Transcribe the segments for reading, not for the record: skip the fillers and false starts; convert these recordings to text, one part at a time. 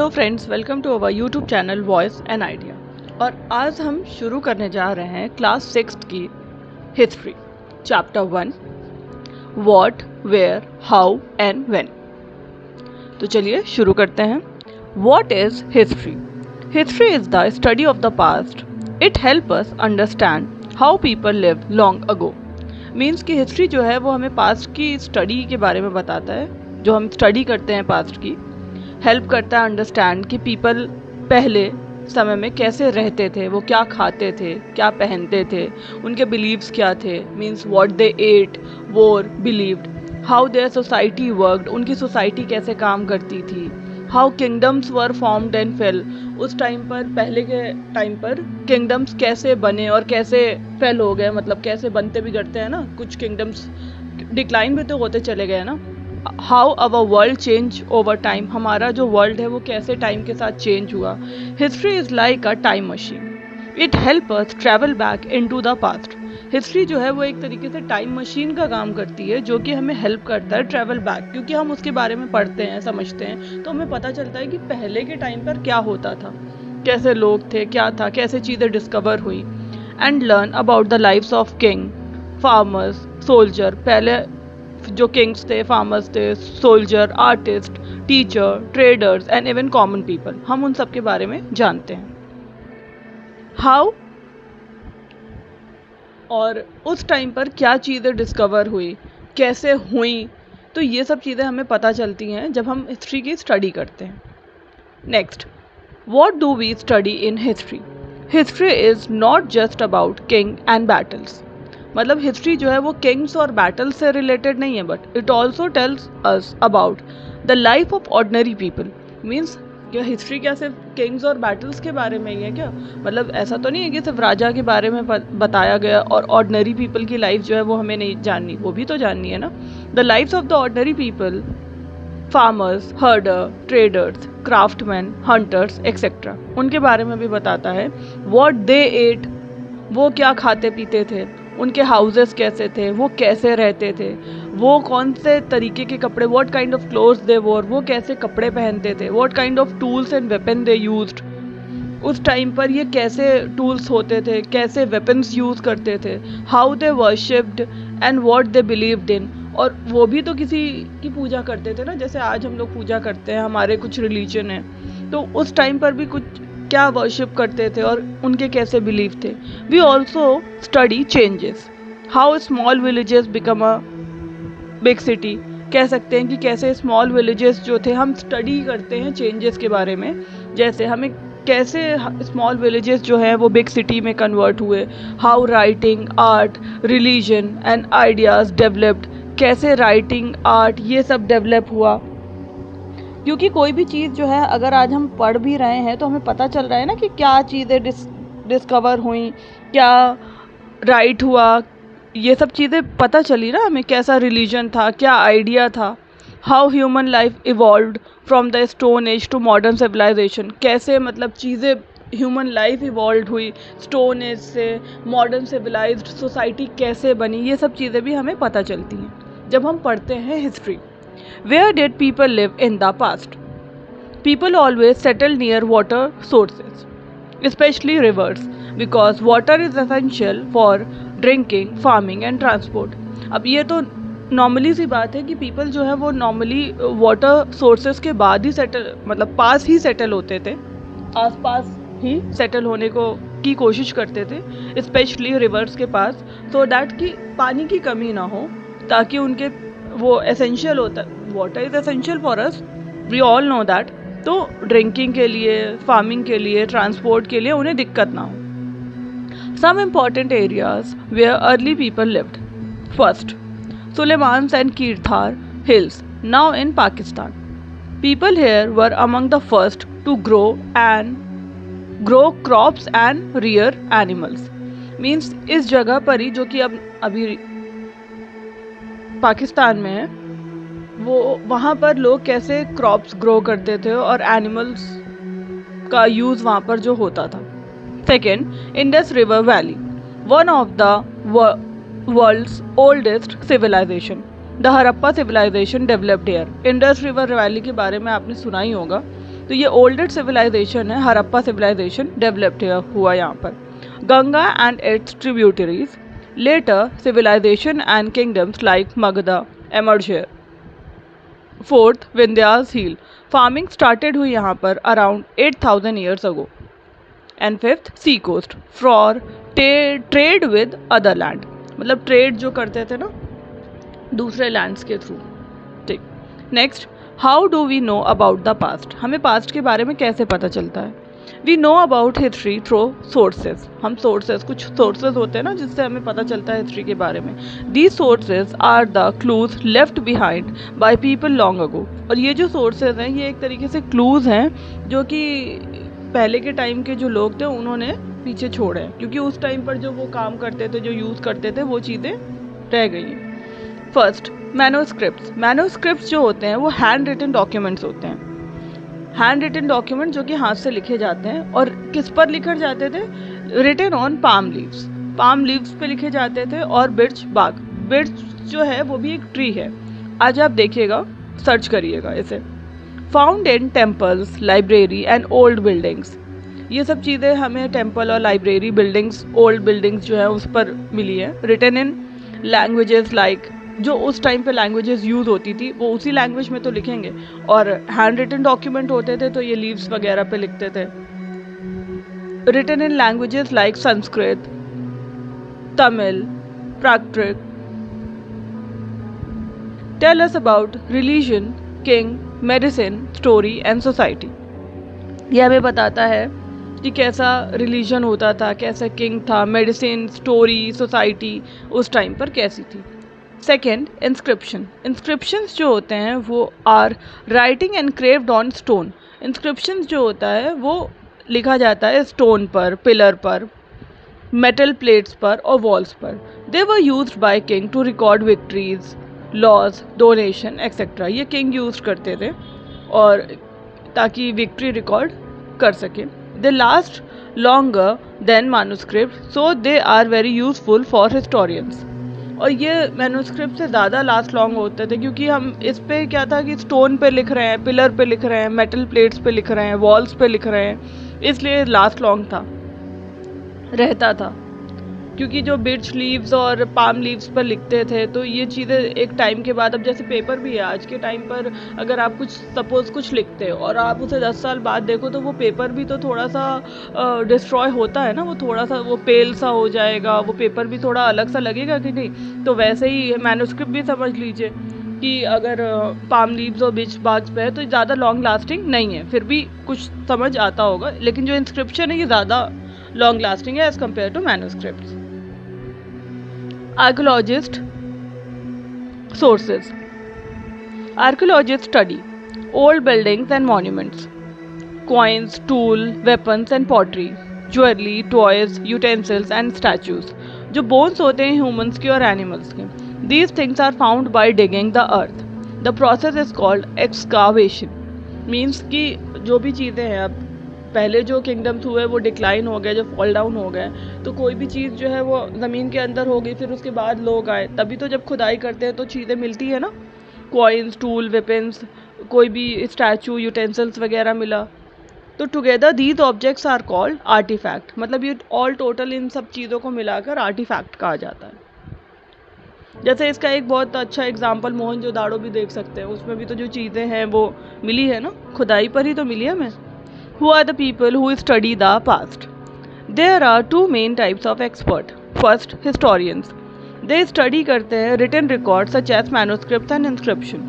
Hello friends, welcome to our YouTube channel voice and idea. और आज हम शुरू करने जा रहे हैं क्लास 6 की history, chapter 1, what, where, how and when. तो चलिए शुरू करते हैं। What is history? History is the study of the past. It help us understand how people live long ago. Means कि हिस्ट्री जो है वो हमें पास्ट की स्टडी के बारे में बताता है, जो हम स्टडी करते हैं पास्ट की। हेल्प करता है अंडरस्टैंड कि पीपल पहले समय में कैसे रहते थे, वो क्या खाते थे, क्या पहनते थे, उनके बिलीव्स क्या थे, means what they ate, wore, believed, how their society worked, उनकी सोसाइटी कैसे काम करती थी, how kingdoms were formed and fell, उस टाइम पर, पहले के टाइम पर किंगडम्स कैसे बने और कैसे फेल हो गए, मतलब कैसे बनते बिगड़ते हैं ना, कुछ किंगडम्स डिक्लाइन भी तो होते चले गए ना। How our world change over time, हमारा जो वर्ल्ड है वो कैसे टाइम के साथ चेंज हुआ। History is like a time machine. It help us travel back into the past. History जो है वो एक तरीके से टाइम मशीन का काम करती है, जो कि हमें हेल्प करता है ट्रैवल बैक, क्योंकि हम उसके बारे में पढ़ते हैं, समझते हैं, तो हमें पता चलता है कि पहले के टाइम पर क्या होता था, कैसे लोग थे, क्या था, कैसे चीज़ें डिस्कवर हुई। And learn about the lives of king, farmers, soldier, पहले जो किंग्स थे, फार्मर्स थे, soldier, artist, teacher, traders and even common people, हम उन सब के बारे में जानते हैं। हाउ, और उस टाइम पर क्या चीज़ें डिस्कवर हुई, कैसे हुई, तो ये सब चीज़ें हमें पता चलती हैं जब हम हिस्ट्री की स्टडी करते हैं। Next, what do we study in history? History is not just about king and battles. मतलब हिस्ट्री जो है वो किंग्स और बैटल से रिलेटेड नहीं है, but it also tells us about the life of ordinary people. Means क्या history क्या सिर्फ किंग्स और बैटल्स के बारे में ही है क्या? मतलब ऐसा तो नहीं है कि सिर्फ राजा के बारे में बताया गया और ऑर्डिनरी पीपल की लाइफ जो है वो हमें नहीं जाननी, वो भी तो जाननी है ना। The lives of the ordinary people, farmers, herder, traders, craftsman, hunters etcetera, उनके बारे में भी बताता है। व्हाट दे एट, वो क्या खाते पीते थे, उनके हाउसेस कैसे थे, वो कैसे रहते थे, वो कौन से तरीके के कपड़े, व्हाट काइंड ऑफ क्लोथ्स दे वोर, वो कैसे कपड़े पहनते थे, what kind of tools and weapon they used, उस टाइम पर ये कैसे टूल्स होते थे, कैसे वेपन्स यूज़ करते थे, how they worshipped and what they believed in. और वो भी तो किसी की पूजा करते थे ना, जैसे आज हम लोग पूजा करते हैं, हमारे कुछ रिलीजन है, तो उस टाइम पर भी कुछ क्या वर्शिप करते थे और उनके कैसे बिलीव थे। We also study changes, how small villages become a big city. कह सकते हैं कि कैसे स्मॉल विलेजेस जो थे, हम स्टडी करते हैं चेंजेस के बारे में, जैसे हमें कैसे स्मॉल विलेजेस जो हैं वो बिग सिटी में कन्वर्ट हुए। How writing, art, religion and ideas developed, कैसे राइटिंग, आर्ट, ये सब डेवलप हुआ। क्योंकि कोई भी चीज़ जो है अगर आज हम पढ़ भी रहे हैं तो हमें पता चल रहा है ना कि क्या चीज़ें डिस्कवर हुई, क्या राइट हुआ, ये सब चीज़ें पता चली ना हमें, कैसा रिलीजन था, क्या आइडिया था। How human life evolved from the stone age to modern civilization, कैसे मतलब चीज़ें, ह्यूमन लाइफ इवॉल्व हुई स्टोन एज से मॉडर्न सिविलाइज्ड सोसाइटी कैसे बनी, ये सब चीज़ें भी हमें पता चलती हैं जब हम पढ़ते हैं history. Where did people live in the past? People always settled near water sources, especially rivers, because water is essential for drinking, farming and transport. अब ये तो नॉर्मली सी बात है कि पीपल जो है वो नॉर्मली वाटर सोर्सेज के बाद ही सेटल, मतलब पास ही सेटल होते थे, आसपास ही सेटल होने को की कोशिश करते थे, स्पेशली रिवर्स के पास, सो दैट कि पानी की कमी ना हो, ताकि उनके वो एसेंशियल होता है, water is essential for us, we all know that, तो ड्रिंकिंग के लिए, फार्मिंग के लिए, ट्रांसपोर्ट के लिए उन्हें दिक्कत ना हो। Some important areas where early people lived, first Sulaimans and Kirthar hills, now in Pakistan. People here were among the first to grow crops and rear animals. Means इस जगह पर ही, जो कि अब अभी पाकिस्तान में है, वो वहाँ पर लोग कैसे क्रॉप्स ग्रो करते थे और एनिमल्स का यूज़ वहाँ पर जो होता था। Second, Indus river valley, one of the world's oldest civilization, the Harappa civilization developed here. Indus river valley के बारे में आपने सुना ही होगा, तो ये ओल्डेस्ट सिविलाइजेशन है, हड़प्पा सिविलाइजेशन डेवलप्ड हुआ यहाँ पर. Ganga and its tributaries, later civilization and kingdoms like Magadha emerged here. Fourth, Vindhyas hill, farming started हुई यहाँ पर around 8000 years ago. And fifth, sea coast for trade with other land, मतलब ट्रेड जो करते थे ना दूसरे लैंड्स के थ्रू. ठीक. Next, how do we know about the past, हमें पास्ट के बारे में कैसे पता चलता है. We know about history through sources, हम सोर्सेज, कुछ सोर्सेज होते हैं ना जिससे हमें पता चलता है हिस्ट्री के बारे में. These sources are the clues left behind by people long ago. और ये जो सोर्सेज हैं ये एक तरीके से क्लूज हैं जो कि पहले के टाइम के जो लोग थे उन्होंने पीछे छोड़े हैं, क्योंकि उस टाइम पर जो वो काम करते थे, जो यूज़ करते थे, वो चीज़ें रह गई हैं. फर्स्ट, मैनोस्क्रिप्ट्स. मैनोस्क्रिप्ट्स जो होते हैं वो हैंड रिटन डॉक्यूमेंट्स होते हैं. हैंड रिटन डॉक्यूमेंट जो कि हाथ से लिखे जाते हैं. और किस पर लिखे जाते थे? Written on palm leaves, palm leaves पे लिखे जाते थे. और बिर्च बाग, बिर्च जो है वो भी एक ट्री है. आज आप देखिएगा, सर्च करिएगा इसे. Found in temples, library and old buildings. ये सब चीज़ें हमें टेम्पल और लाइब्रेरी, बिल्डिंग्स, ओल्ड बिल्डिंग्स जो है उस पर मिली है. रिटन इन लैंग्वेजेस लाइक, जो उस टाइम पे लैंग्वेजेस यूज़ होती थी वो उसी लैंग्वेज में तो लिखेंगे. और हैंड रिटन डॉक्यूमेंट होते थे तो ये लीव्स वगैरह पे लिखते थे. Written in languages like Sanskrit, Tamil, Prakrit. Tell us about religion, king, medicine, story and society. ये हमें बताता है कि कैसा रिलीजन होता था, कैसा किंग था, मेडिसिन, स्टोरी, सोसाइटी उस टाइम पर कैसी थी. Second, inscription. इंस्क्रिप्शंस जो होते हैं वो are writing engraved on stone. Inscriptions जो होता है वो लिखा जाता है स्टोन पर, पिलर पर, मेटल प्लेट्स पर और वॉल्स पर. They were used by king to record victories, laws, donation etcetera. ये किंग यूज करते थे और ताकि विक्ट्री रिकॉर्ड कर सके. They last longer than manuscript, so they are very useful for historians. और ये मैन्युस्क्रिप्ट से ज़्यादा लास्ट लॉन्ग होते थे क्योंकि हम इस पे क्या था कि स्टोन पे लिख रहे हैं, पिलर पे लिख रहे हैं, मेटल प्लेट्स पे लिख रहे हैं, वॉल्स पे लिख रहे हैं, इसलिए लास्ट लॉन्ग था, रहता था. क्योंकि जो बिर्च लीव्स और पाम लीव्स पर लिखते थे तो ये चीज़ें एक टाइम के बाद, अब जैसे पेपर भी है आज के टाइम पर, अगर आप कुछ सपोज़ कुछ लिखते हो और आप उसे 10 साल बाद देखो तो वो पेपर भी तो थोड़ा सा डिस्ट्रॉय होता है ना, वो थोड़ा सा वो पेल सा हो जाएगा, वो पेपर भी थोड़ा अलग सा लगेगा कि नहीं. तो वैसे ही मैन्युस्क्रिप्ट भी समझ लीजिए कि अगर पाम लीव्स और बिर्च बाग्स पे है तो ज़्यादा लॉन्ग लास्टिंग नहीं है, फिर भी कुछ समझ आता होगा. लेकिन जो इंस्क्रिप्शन है ये ज़्यादा लॉन्ग लास्टिंग है as compare to manuscripts. Archaeologist sources. Archaeologists study old buildings and monuments, coins, tools, weapons and pottery, jewelry, toys, utensils and statues. जो bones होते हैं humans के और animals के. These things are found by digging the earth. The process is called excavation. Means कि जो भी चीज़ें हैं, अब पहले जो किंगडम्स हुए वो डिक्लाइन हो गए, जो फॉल डाउन हो गए, तो कोई भी चीज़ जो है वो ज़मीन के अंदर हो गई, फिर उसके बाद लोग आए, तभी तो जब खुदाई करते हैं तो चीज़ें मिलती है ना, कॉइन्स, टूल, वेपन्स, कोई भी स्टैचू, यूटेंसिल्स वगैरह मिला. तो together these objects are called artifact. मतलब ये ऑल टोटल इन सब चीज़ों को मिलाकर आर्टिफैक्ट कहा जाता है. जैसे इसका एक बहुत अच्छा एग्जाम्पल मोहनजोदाड़ो भी देख सकते हैं, उसमें भी तो जो चीज़ें हैं वो मिली है ना, खुदाई पर ही तो मिली है हमें. Who are the people who study the past? There are two main types of expert. First, historians. They study करते हैं written records such as manuscripts and inscription.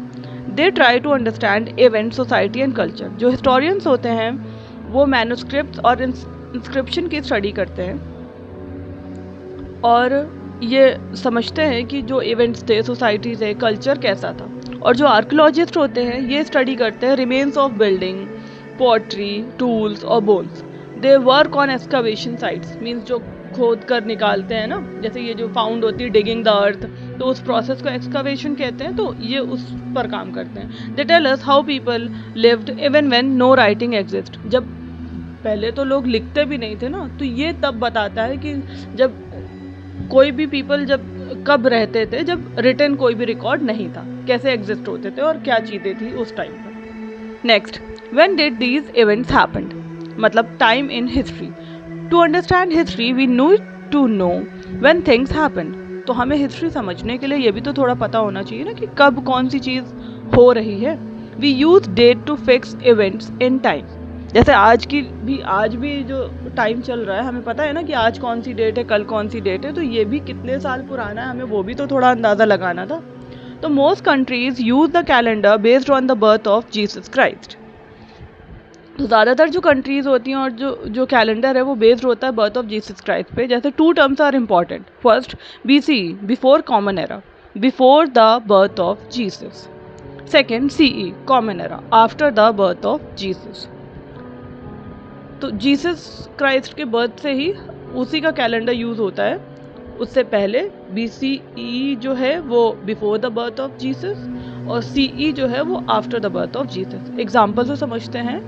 They try to understand events, society and culture. जो historians होते हैं वो manuscripts और inscription की study करते हैं और ये समझते हैं कि जो events थे, society थे, culture कैसा था. और जो archaeologist होते हैं ये study करते हैं remains of building, pottery, tools और bones. They work on excavation sites. Means जो खोद कर निकालते हैं ना, जैसे ये जो फाउंड होती है डिगिंग द अर्थ, तो उस प्रोसेस को एक्सकावेशन कहते हैं, तो ये उस पर काम करते हैं. They tell us how people lived even when no writing exist. जब पहले तो लोग लिखते भी नहीं थे ना, तो ये तब बताता है कि जब कोई भी पीपल जब कब रहते थे जब रिटन कोई भी रिकॉर्ड नहीं था, कैसे एग्जिस्ट होते थे और क्या चीज़ें थी उस टाइम पर. Next, When did these events happened? मतलब time in history. To understand history, we need to know when things happened. तो हमें हिस्ट्री समझने के लिए ये भी तो थोड़ा पता होना चाहिए ना कि कब कौन सी चीज़ हो रही है. We use date to fix events in time. जैसे आज भी जो टाइम चल रहा है हमें पता है ना कि आज कौन सी डेट है, कल कौन सी डेट है, तो ये भी कितने साल पुराना है हमें वो भी तो थोड़ा अंदाज़ा लगाना था. तो most countries use the calendar based on the birth of Jesus Christ. तो ज़्यादातर जो कंट्रीज़ होती हैं और जो कैलेंडर है वो बेस्ड होता है बर्थ ऑफ जीसस क्राइस्ट पे. जैसे 2 terms are important. First BCE, before common era, before the birth of Jesus. Second CE, common era, after the birth of Jesus. तो जीसस क्राइस्ट के बर्थ से ही उसी का कैलेंडर यूज़ होता है. उससे पहले BCE जो है वो before the birth of Jesus और CE जो है वो after the birth of Jesus. Example से समझते हैं.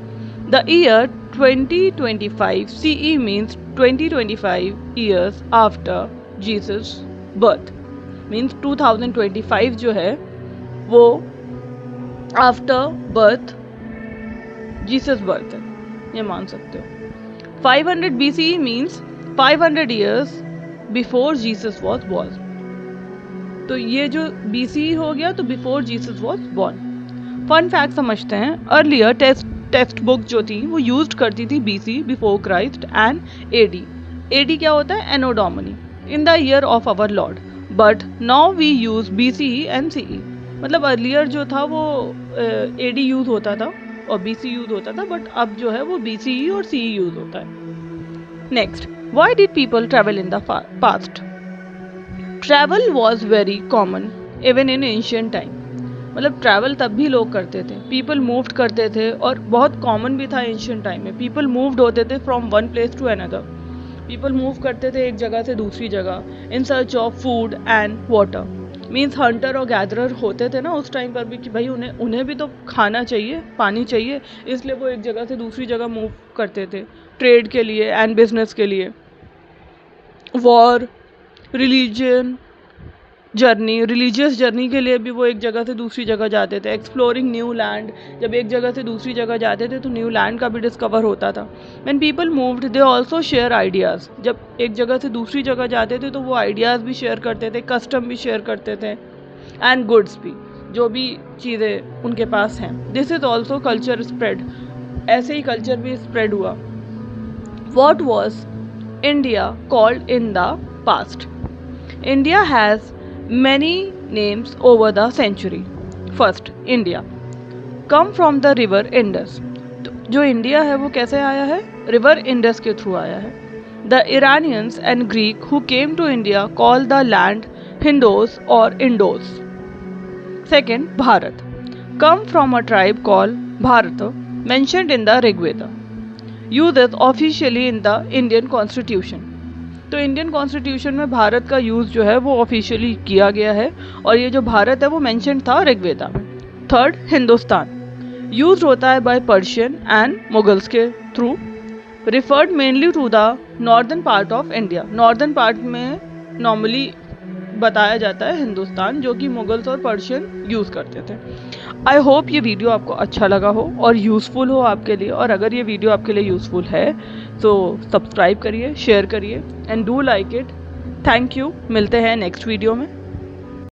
The year 2025 CE means 2025 years after Jesus birth. Means 2025 जो है वो आफ्टर बर्थ जीसस बर्थ है, ये मान सकते हो. 500 BCE means 500 years before Jesus was born. तो ये जो BCE हो गया तो before Jesus was born. Fun fact समझते हैं. अर्लियर टेक्स्ट बुक जो थी वो यूज करती थी BC, before Christ, and AD. AD क्या होता है? Anno domini, in the year of our Lord. But now we use BCE and CE. मतलब अर्लियर जो था वो AD यूज होता था और BC यूज होता था, बट अब जो है वो BCE और CE यूज होता है. Next, why did people travel in the past? Travel was very common even in ancient time. मतलब ट्रैवल तब भी लोग करते थे. पीपल मूव्ड करते थे और बहुत कॉमन भी था एंशियंट टाइम में. पीपल मूव्ड होते थे from one place to another. People move करते थे एक जगह से दूसरी जगह in search of food and water. Means hunter और गैदरर होते थे ना उस टाइम पर भी कि भाई उन्हें भी तो खाना चाहिए, पानी चाहिए, इसलिए वो एक जगह से दूसरी जगह मूव करते थे ट्रेड के लिए एंड बिजनेस के लिए. War, religion journey, religious journey के लिए भी वो एक जगह से दूसरी जगह जाते थे. एक्सप्लोरिंग न्यू लैंड, जब एक जगह से दूसरी जगह जाते थे तो न्यू लैंड का भी डिस्कवर होता था. When people moved they also share ideas. जब एक जगह से दूसरी जगह जाते थे तो वो आइडियाज़ भी शेयर करते थे, कस्टम भी शेयर करते थे, एंड गुड्स भी, जो भी चीज़ें उनके पास हैं. This is also culture spread. ऐसे ही कल्चर भी स्प्रेड हुआ. What was India called in the past? India has many names over the century. First, India come from the river Indus. तो जो इंडिया है वो कैसे आया है? रिवर इंडस के थ्रू आया है. The Iranians and Greek who came to India called the land Hindos or Indos. Second, Bharat come from a tribe called Bharata mentioned in the Rig Veda. Used officially in the Indian Constitution. तो Indian constitution में भारत का use जो है वो officially किया गया है और ये जो भारत है वो मेंशन था ऋग्वेदा में. थर्ड, हिंदुस्तान यूज होता है बाय पर्शियन एंड मुगल्स के through. Referred mainly to the northern part of India. Northern part में नॉर्मली बताया जाता है हिंदुस्तान, जो कि मुगल्स और पर्शियन यूज़ करते थे. आई होप ये वीडियो आपको अच्छा लगा हो और यूज़फुल हो आपके लिए. और अगर ये वीडियो आपके लिए यूज़फुल है तो सब्सक्राइब करिए, शेयर करिए and do like it. Thank you. मिलते हैं नेक्स्ट वीडियो में.